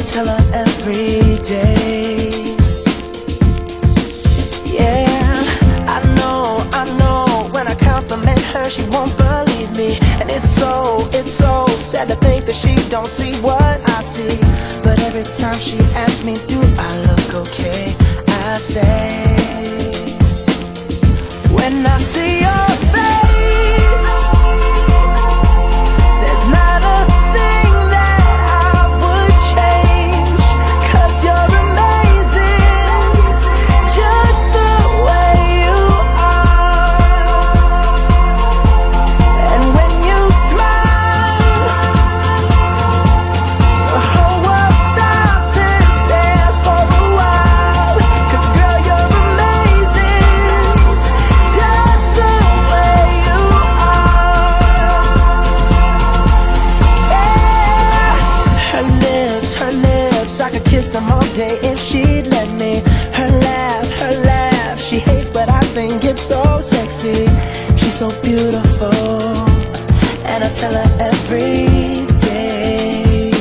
tell her every day. Yeah, I know, when I compliment her, she won't believe me. And it's so sad to think that she don't see what I see. But every time she asks me, do I look okay, I say, when I see your face, there's not a thing that I would change, 'cause you're amazing, just the way you are. And when you smile, the whole world stops and stares for a while, 'cause girl, you're amazing, just the way you are. Yeah. Her lips, I could kiss them all day if she'd let me. Her laugh, she hates but I think it's so sexy. She's so beautiful, and I tell her every day.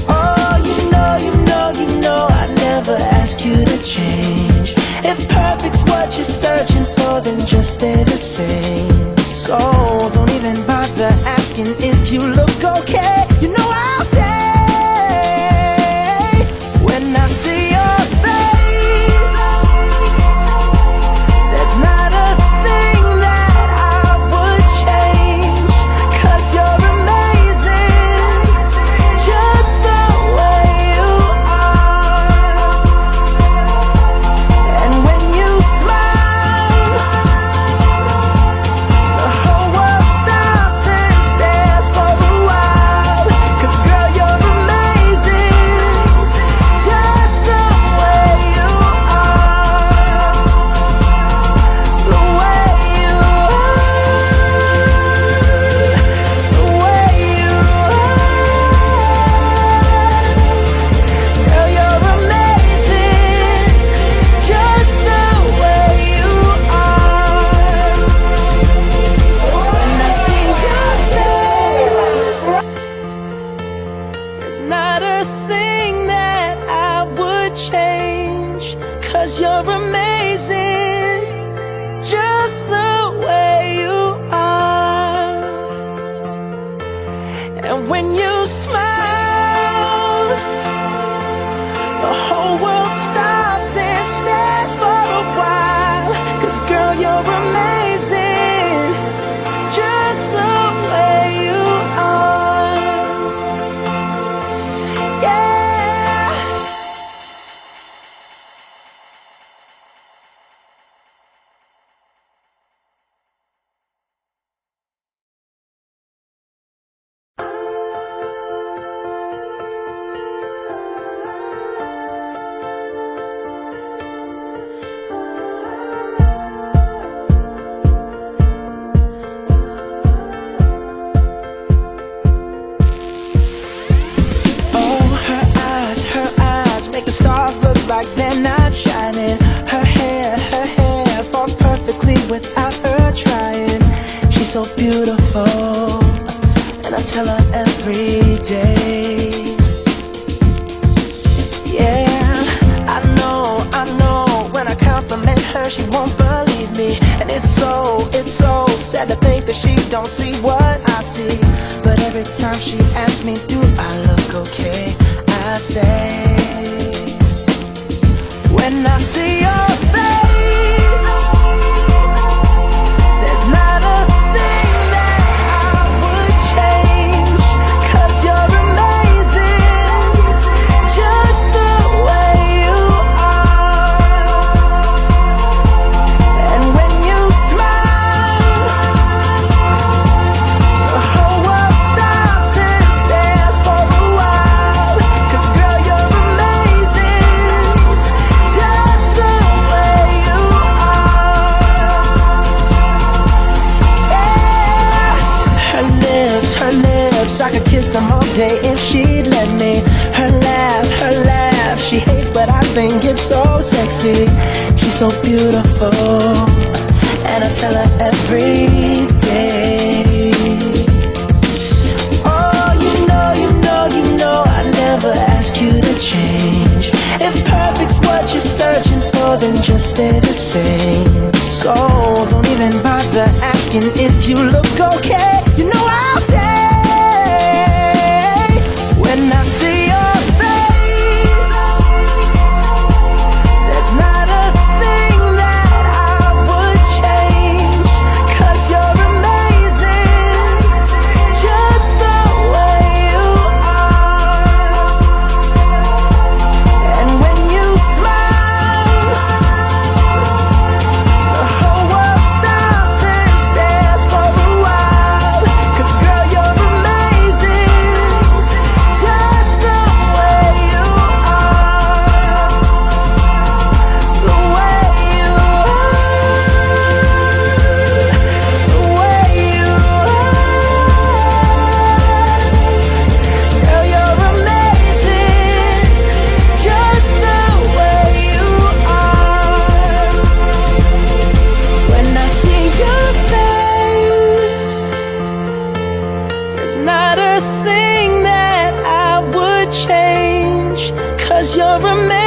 Oh, you know, I never ask you to change. If perfect's what you're searching for, then just stay the same. So don't even bother asking if you look okay. You know I'll say, when I see your face, there's not a thing that I would change, 'cause you're amazing, just the way you are. And when you smile, the whole world stops and stares for a while, 'cause girl, you're amazing, just the way you are. The way you are, the way you are. Girl, you're amazing, just the way you are. When I see your face, there's not a thing that I would change, 'cause you're amazing, just the way you are. And when you smile, the whole world stops and stares for a while, 'cause girl, you're amazing, just the way you are. Yeah. Oh, her eyes make the stars look like they're not shining. Her hair falls perfectly without her trying. She's so beautiful, and I tell her every day. Yeah, I know, when I compliment her, she won't believe me. And it's so sad to think that she don't see what I see. But every time she asks me, do I look okay, I say, when I see your face, there's not a thing that I would change, 'cause you're amazing, just the way you are. And when you smile, the whole world stops and stares for a while, 'cause girl, you're amazing, just the way you are. Yeah. Her lips, I could kiss them all day if she'd let me. Her laugh, she hates but I think it's so sexy. She's so beautiful, and I tell her every day. Oh, you know, I never more than just stay the same. So don't even bother asking if you look okay. You know I'll stay when I see your face. There's not a thing that I would change, 'cause you're amazing, just the way you are. And when you smile, the whole world stops and stares for a while. 'Cause girl, you're amazing, just the way you are. The way you are. The way you are. Girl, you're amazing, just the way you are. When I see your face, there's not a thing that I would change, 'cause you're amazing.